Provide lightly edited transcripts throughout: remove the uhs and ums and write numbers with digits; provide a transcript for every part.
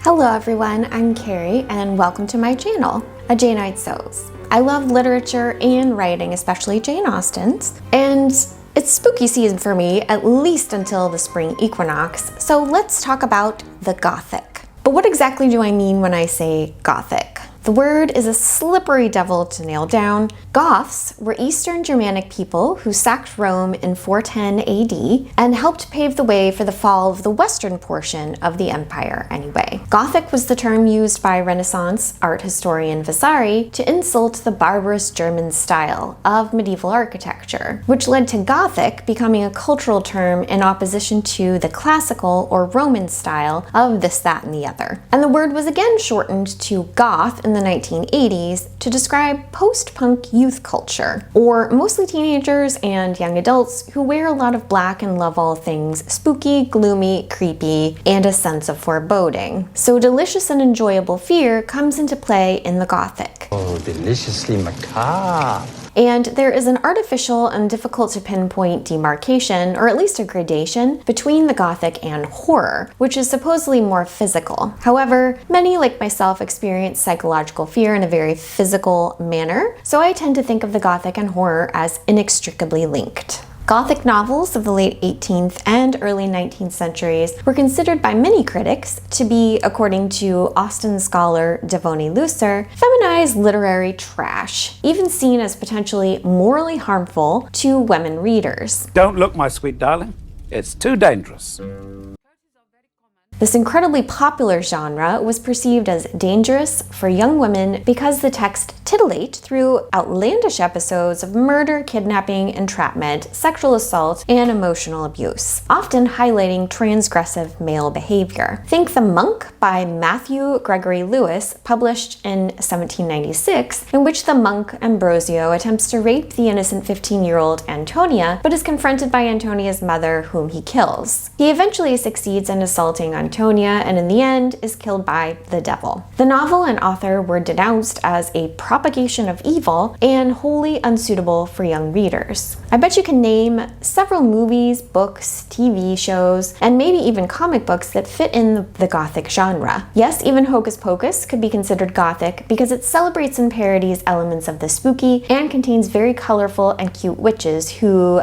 Hello everyone, I'm Carrie and welcome to my channel, A Janeite Sews. I love literature and writing, especially Jane Austen's, and it's spooky season for me, at least until the spring equinox, so let's talk about the Gothic. But what exactly do I mean when I say Gothic? The word is a slippery devil to nail down. Goths were Eastern Germanic people who sacked Rome in 410 AD and helped pave the way for the fall of the western portion of the empire anyway. Gothic was the term used by Renaissance art historian Vasari to insult the barbarous German style of medieval architecture, which led to Gothic becoming a cultural term in opposition to the classical or Roman style of this, that, and the other. And the word was again shortened to Goth in the 1980s to describe post-punk youth culture, or mostly teenagers and young adults who wear a lot of black and love all things spooky, gloomy, creepy, and a sense of foreboding. So delicious and enjoyable fear comes into play in the Gothic. Oh, deliciously macabre. And there is an artificial and difficult to pinpoint demarcation, or at least a gradation, between the Gothic and horror, which is supposedly more physical. However, many like myself experience psychological fear in a very physical manner, so I tend to think of the Gothic and horror as inextricably linked. Gothic novels of the late 18th and early 19th centuries were considered by many critics to be, according to Austen scholar Devoney Lusser, feminized literary trash, even seen as potentially morally harmful to women readers. Don't look, my sweet darling. It's too dangerous. This incredibly popular genre was perceived as dangerous for young women because the text titillate through outlandish episodes of murder, kidnapping, entrapment, sexual assault, and emotional abuse, often highlighting transgressive male behavior. Think The Monk by Matthew Gregory Lewis, published in 1796, in which the monk Ambrosio attempts to rape the innocent 15-year-old Antonia, but is confronted by Antonia's mother, whom he kills. He eventually succeeds in assaulting Antonia, and in the end is killed by the devil. The novel and author were denounced as a propagation of evil and wholly unsuitable for young readers. I bet you can name several movies, books, TV shows, and maybe even comic books that fit in the Gothic genre. Yes, even Hocus Pocus could be considered Gothic because it celebrates and parodies elements of the spooky and contains very colorful and cute witches who,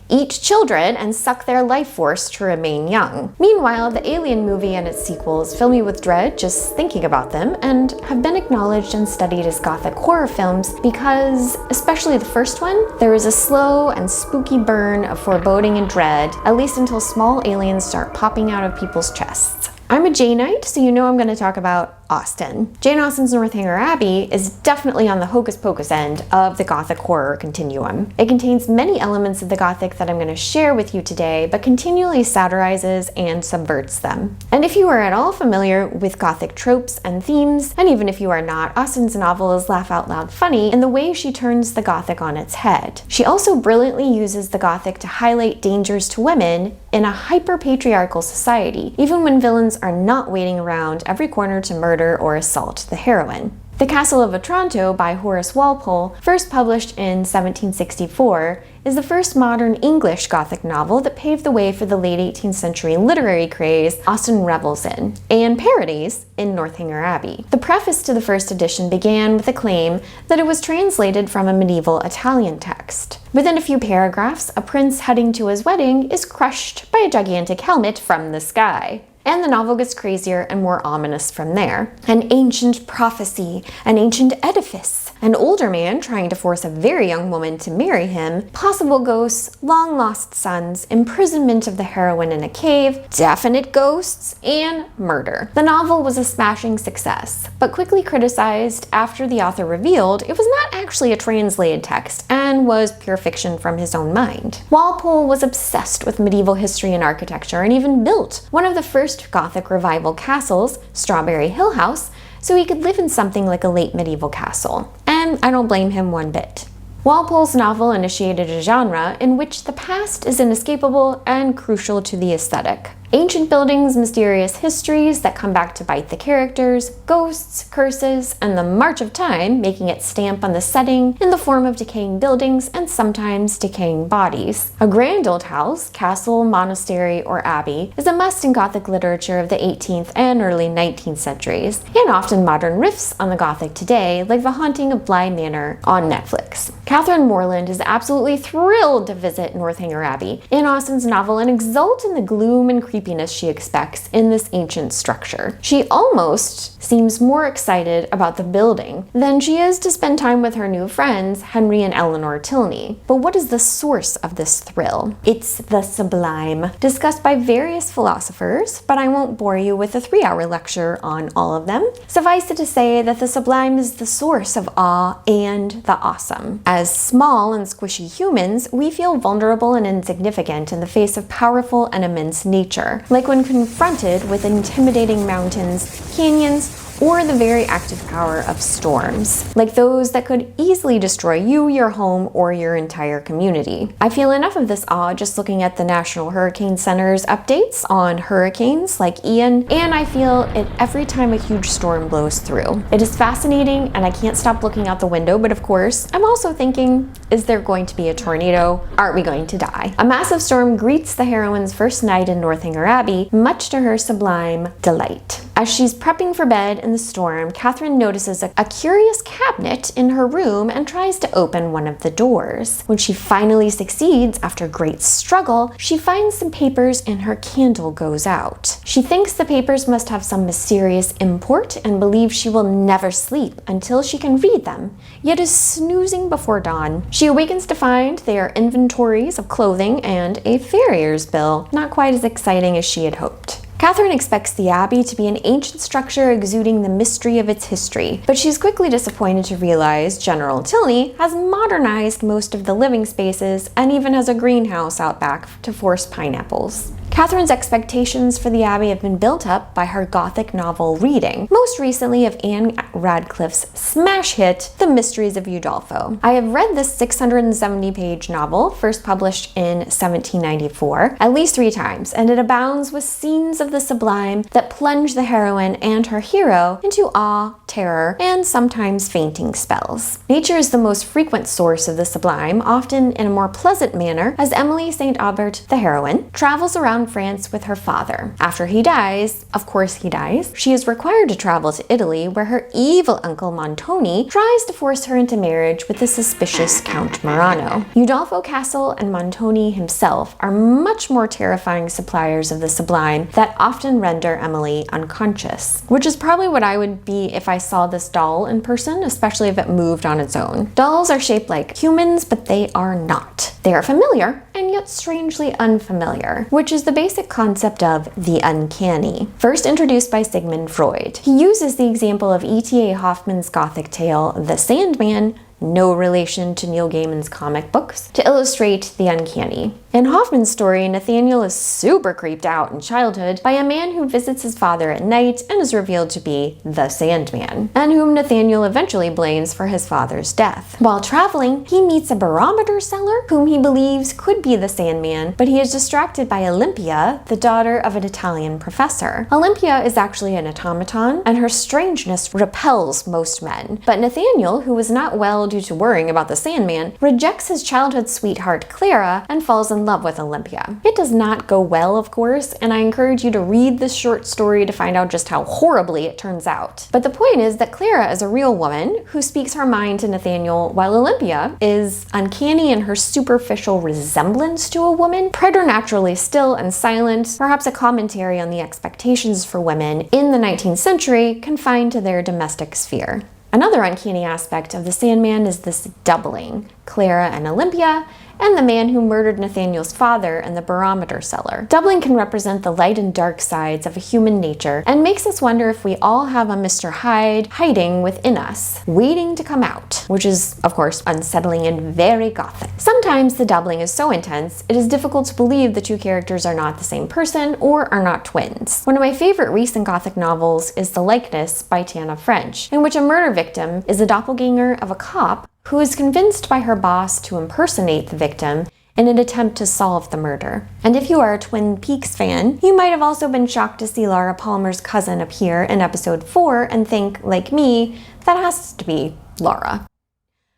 eat children and suck their life force to remain young. Meanwhile, the Alien movie and its sequels fill me with dread just thinking about them, and have been acknowledged and studied as Gothic horror films because, especially the first one, there is a slow and spooky burn of foreboding and dread, at least until small aliens start popping out of people's chests. I'm a Janeite, so you know I'm going to talk about Austen. Jane Austen's Northanger Abbey is definitely on the Hocus Pocus end of the Gothic horror continuum. It contains many elements of the Gothic that I'm going to share with you today, but continually satirizes and subverts them. And if you are at all familiar with Gothic tropes and themes, and even if you are not, Austen's novel is laugh out loud funny in the way she turns the Gothic on its head. She also brilliantly uses the Gothic to highlight dangers to women in a hyper-patriarchal society, even when villains are not waiting around every corner to murder or assault the heroine. The Castle of Otranto by Horace Walpole, first published in 1764, is the first modern English Gothic novel that paved the way for the late 18th century literary craze Austen revels in, and parodies in Northanger Abbey. The preface to the first edition began with a claim that it was translated from a medieval Italian text. Within a few paragraphs, a prince heading to his wedding is crushed by a gigantic helmet from the sky. And the novel gets crazier and more ominous from there. An ancient prophecy, an ancient edifice, an older man trying to force a very young woman to marry him, possible ghosts, long-lost sons, imprisonment of the heroine in a cave, definite ghosts, and murder. The novel was a smashing success, but quickly criticized after the author revealed it was not actually a translated text and was pure fiction from his own mind. Walpole was obsessed with medieval history and architecture and even built one of the first Gothic revival castles, Strawberry Hill House, so he could live in something like a late medieval castle. And I don't blame him one bit. Walpole's novel initiated a genre in which the past is inescapable and crucial to the aesthetic. Ancient buildings, mysterious histories that come back to bite the characters, ghosts, curses, and the march of time making its stamp on the setting in the form of decaying buildings and sometimes decaying bodies. A grand old house, castle, monastery, or abbey is a must in Gothic literature of the 18th and early 19th centuries, and often modern riffs on the Gothic today, like The Haunting of Bly Manor on Netflix. Catherine Morland is absolutely thrilled to visit Northanger Abbey in Austen's novel and exult in the gloom and creepiness she expects in this ancient structure. She almost seems more excited about the building than she is to spend time with her new friends, Henry and Eleanor Tilney. But what is the source of this thrill? It's the Sublime, discussed by various philosophers, but I won't bore you with a 3-hour lecture on all of them. Suffice it to say that the Sublime is the source of awe and the awesome. As small and squishy humans, we feel vulnerable and insignificant in the face of powerful and immense nature, like when confronted with intimidating mountains, canyons, or the very active power of storms, like those that could easily destroy you, your home, or your entire community. I feel enough of this awe just looking at the National Hurricane Center's updates on hurricanes like Ian, and I feel it every time a huge storm blows through. It is fascinating, and I can't stop looking out the window, but of course, I'm also thinking, is there going to be a tornado? Aren't we going to die? A massive storm greets the heroine's first night in Northanger Abbey, much to her sublime delight. As she's prepping for bed in the storm, Catherine notices a curious cabinet in her room and tries to open one of the doors. When she finally succeeds after great struggle, she finds some papers and her candle goes out. She thinks the papers must have some mysterious import and believes she will never sleep until she can read them, yet is snoozing before dawn. She awakens to find they are inventories of clothing and a farrier's bill, not quite as exciting as she had hoped. Catherine expects the Abbey to be an ancient structure exuding the mystery of its history, but she's quickly disappointed to realize General Tilney has modernized most of the living spaces and even has a greenhouse out back to force pineapples. Catherine's expectations for the Abbey have been built up by her Gothic novel reading, most recently of Anne Radcliffe's smash hit, The Mysteries of Udolpho. I have read this 670-page novel, first published in 1794, at least 3 times, and it abounds with scenes of the sublime that plunge the heroine and her hero into awe, terror, and sometimes fainting spells. Nature is the most frequent source of the sublime, often in a more pleasant manner, as Emily St. Aubert, the heroine, travels around France with her father. After he dies, of course he dies, she is required to travel to Italy, where her evil uncle Montoni tries to force her into marriage with the suspicious Count Morano. Udolpho Castle and Montoni himself are much more terrifying suppliers of the sublime that often render Emily unconscious, which is probably what I would be if I saw this doll in person, especially if it moved on its own. Dolls are shaped like humans, but they are not. They are familiar, and yet strangely unfamiliar, which is the basic concept of the uncanny, first introduced by Sigmund Freud. He uses the example of E.T.A. Hoffman's Gothic tale, The Sandman, no relation to Neil Gaiman's comic books, to illustrate the uncanny. In Hoffman's story, Nathaniel is super creeped out in childhood by a man who visits his father at night and is revealed to be the Sandman, and whom Nathaniel eventually blames for his father's death. While traveling, he meets a barometer seller whom he believes could be the Sandman, but he is distracted by Olympia, the daughter of an Italian professor. Olympia is actually an automaton, and her strangeness repels most men, but Nathaniel, who was not well due to worrying about the Sandman, rejects his childhood sweetheart Clara and falls in love with Olympia. It does not go well, of course, and I encourage you to read this short story to find out just how horribly it turns out. But the point is that Clara is a real woman who speaks her mind to Nathaniel, while Olympia is uncanny in her superficial resemblance to a woman, preternaturally still and silent, perhaps a commentary on the expectations for women in the 19th century confined to their domestic sphere. Another uncanny aspect of the Sandman is this doubling, Clara and Olympia, and the man who murdered Nathaniel's father and the barometer seller. Doubling can represent the light and dark sides of human nature and makes us wonder if we all have a Mr. Hyde hiding within us, waiting to come out, which is, of course, unsettling and very Gothic. Sometimes the doubling is so intense, it is difficult to believe the two characters are not the same person or are not twins. One of my favorite recent Gothic novels is The Likeness by Tana French, in which a murder victim is a doppelganger of a cop who is convinced by her boss to impersonate the victim in an attempt to solve the murder. And if you are a Twin Peaks fan, you might have also been shocked to see Laura Palmer's cousin appear in episode 4 and think, like me, that has to be Laura.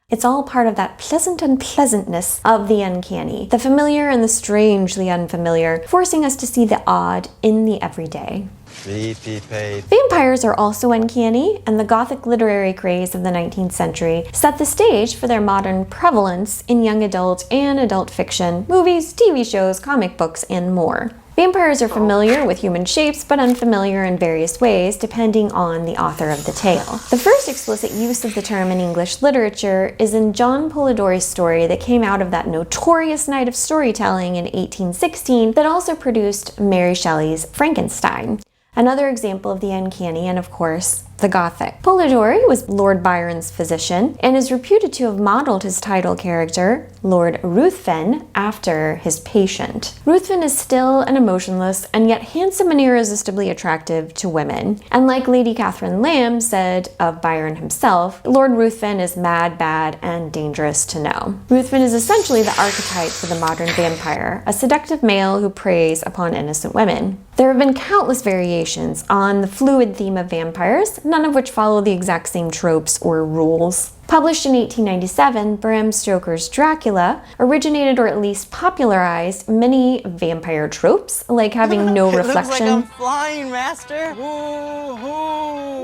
It's all part of that pleasant unpleasantness of the uncanny, the familiar and the strangely unfamiliar, forcing us to see the odd in the everyday. Vampires are also uncanny, and the Gothic literary craze of the 19th century set the stage for their modern prevalence in young adult and adult fiction, movies, TV shows, comic books, and more. Vampires are familiar with human shapes, but unfamiliar in various ways, depending on the author of the tale. The first explicit use of the term in English literature is in John Polidori's story that came out of that notorious night of storytelling in 1816 that also produced Mary Shelley's Frankenstein. Another example of the uncanny, and of course, the Gothic. Polidori was Lord Byron's physician and is reputed to have modeled his title character, Lord Ruthven, after his patient. Ruthven is still and emotionless, and yet handsome and irresistibly attractive to women. And like Lady Catherine Lamb said of Byron himself, Lord Ruthven is mad, bad, and dangerous to know. Ruthven is essentially the archetype for the modern vampire, a seductive male who preys upon innocent women. There have been countless variations on the fluid theme of vampires, none of which follow the exact same tropes or rules. Published in 1897, Bram Stoker's Dracula originated or at least popularized many vampire tropes, like having no reflection. It looks like I'm flying, Master. Woohoo!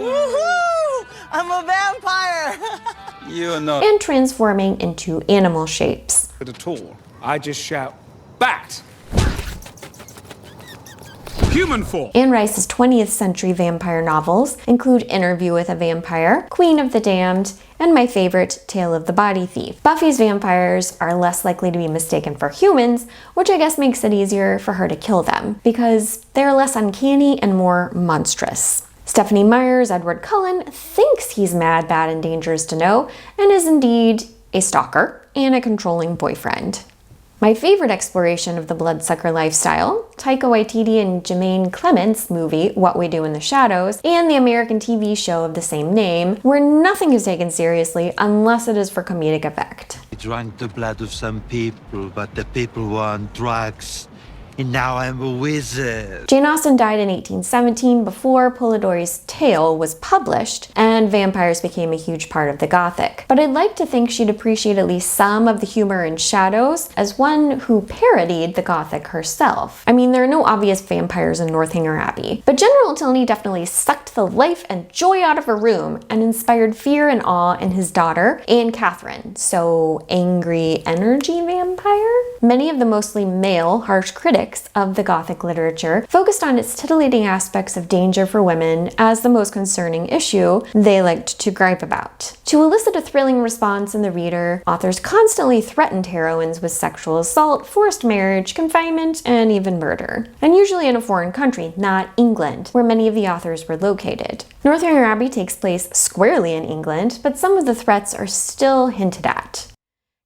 Woohoo! I'm a vampire! You're not. And transforming into animal shapes. At all. I just shout, bat! Human form! Anne Rice's 20th century vampire novels include Interview with a Vampire, Queen of the Damned, and my favorite, Tale of the Body Thief. Buffy's vampires are less likely to be mistaken for humans, which I guess makes it easier for her to kill them, because they're less uncanny and more monstrous. Stephanie Meyer's Edward Cullen thinks he's mad, bad, and dangerous to know, and is indeed a stalker and a controlling boyfriend. My favorite exploration of the bloodsucker lifestyle, Taika Waititi and Jermaine Clement's movie What We Do in the Shadows, and the American TV show of the same name, where nothing is taken seriously unless it is for comedic effect. I drank the blood of some people, but the people were on drugs. And now I'm a wizard. Jane Austen died in 1817 before Polidori's tale was published, and vampires became a huge part of the Gothic. But I'd like to think she'd appreciate at least some of the humor and shadows as one who parodied the Gothic herself. I mean, there are no obvious vampires in Northanger Abbey, but General Tilney definitely sucked the life and joy out of a room and inspired fear and awe in his daughter, Anne Catherine. So, angry energy vampire? Many of the mostly male, harsh critics of the Gothic literature focused on its titillating aspects of danger for women as the most concerning issue they liked to gripe about. To elicit a thrilling response in the reader, authors constantly threatened heroines with sexual assault, forced marriage, confinement, and even murder. And usually in a foreign country, not England, where many of the authors were located. Northanger Abbey takes place squarely in England, but some of the threats are still hinted at.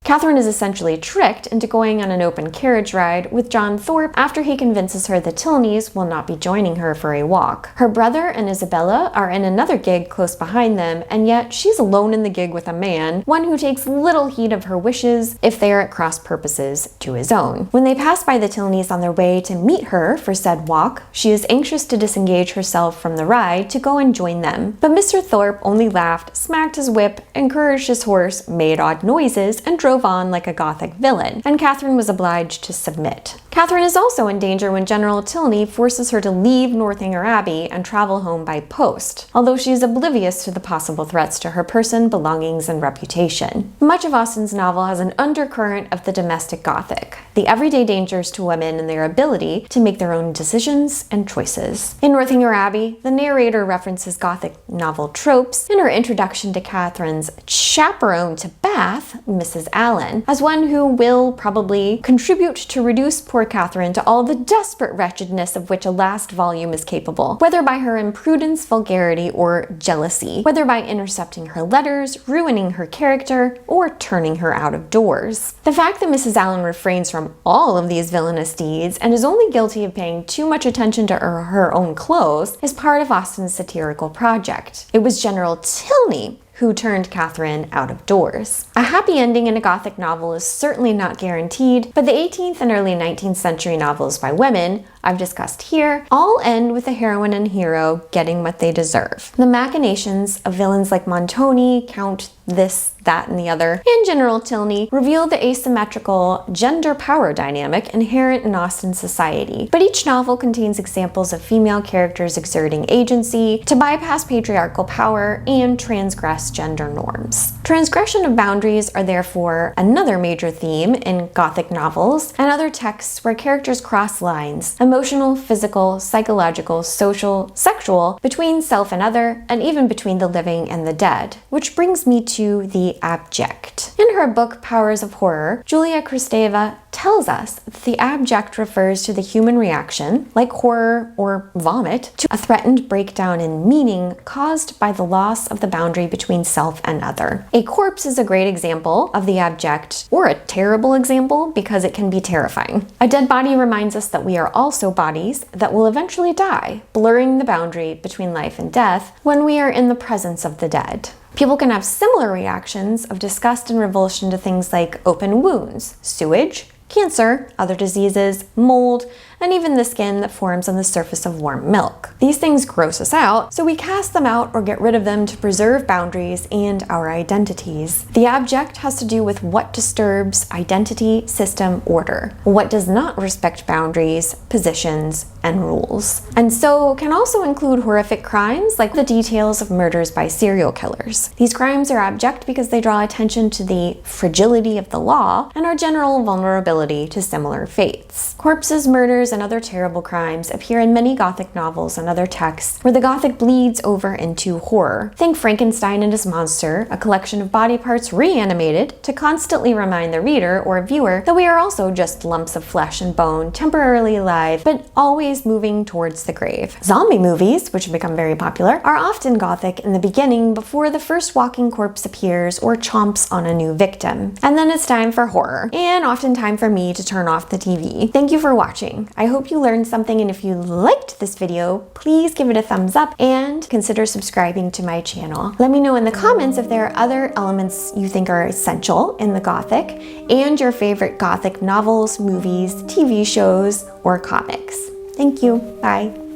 Catherine is essentially tricked into going on an open carriage ride with John Thorpe after he convinces her the Tilneys will not be joining her for a walk. Her brother and Isabella are in another gig close behind them, and yet she's alone in the gig with a man, one who takes little heed of her wishes if they are at cross purposes to his own. When they pass by the Tilneys on their way to meet her for said walk, she is anxious to disengage herself from the ride to go and join them. But Mr. Thorpe only laughed, smacked his whip, encouraged his horse, made odd noises, and drove on like a Gothic villain, and Catherine was obliged to submit. Catherine is also in danger when General Tilney forces her to leave Northanger Abbey and travel home by post, although she is oblivious to the possible threats to her person, belongings, and reputation. Much of Austen's novel has an undercurrent of the domestic Gothic, the everyday dangers to women and their ability to make their own decisions and choices. In Northanger Abbey, the narrator references Gothic novel tropes in her introduction to Catherine's chaperone to Bath, Mrs. Allen, as one who will probably contribute to reduce poor Catherine to all the desperate wretchedness of which a last volume is capable, whether by her imprudence, vulgarity, or jealousy, whether by intercepting her letters, ruining her character, or turning her out of doors. The fact that Mrs. Allen refrains from all of these villainous deeds and is only guilty of paying too much attention to her own clothes is part of Austen's satirical project. It was General Tilney who turned Catherine out of doors. A happy ending in a Gothic novel is certainly not guaranteed, but the 18th and early 19th century novels by women I've discussed here all end with the heroine and hero getting what they deserve. The machinations of villains like Montoni, Count this, that, and the other, and General Tilney reveal the asymmetrical gender power dynamic inherent in Austen society. But each novel contains examples of female characters exerting agency to bypass patriarchal power and transgress gender norms. Transgression of boundaries are therefore another major theme in Gothic novels and other texts where characters cross lines, emotional, physical, psychological, social, sexual, between self and other, and even between the living and the dead. Which brings me to the abject. In her book Powers of Horror, Julia Kristeva tells us that the abject refers to the human reaction, like horror or vomit, to a threatened breakdown in meaning caused by the loss of the boundary between self and other. A corpse is a great example of the abject, or a terrible example because it can be terrifying. A dead body reminds us that we are also bodies that will eventually die, blurring the boundary between life and death when we are in the presence of the dead. People can have similar reactions of disgust and revulsion to things like open wounds, sewage, cancer, other diseases, mold, and even the skin that forms on the surface of warm milk. These things gross us out, so we cast them out or get rid of them to preserve boundaries and our identities. The abject has to do with what disturbs identity, system, order, what does not respect boundaries, positions, and rules. And so can also include horrific crimes like the details of murders by serial killers. These crimes are abject because they draw attention to the fragility of the law and our general vulnerability to similar fates. Corpses, murders, and other terrible crimes appear in many Gothic novels and other texts where the Gothic bleeds over into horror. Think Frankenstein and his monster, a collection of body parts reanimated to constantly remind the reader or viewer that we are also just lumps of flesh and bone, temporarily alive, but always moving towards the grave. Zombie movies, which have become very popular, are often Gothic in the beginning before the first walking corpse appears or chomps on a new victim. And then it's time for horror, and often time for me to turn off the TV. Thank you for watching. I hope you learned something, and if you liked this video, please give it a thumbs up and consider subscribing to my channel. Let me know in the comments if there are other elements you think are essential in the Gothic and your favorite Gothic novels, movies, TV shows, or comics. Thank you. Bye.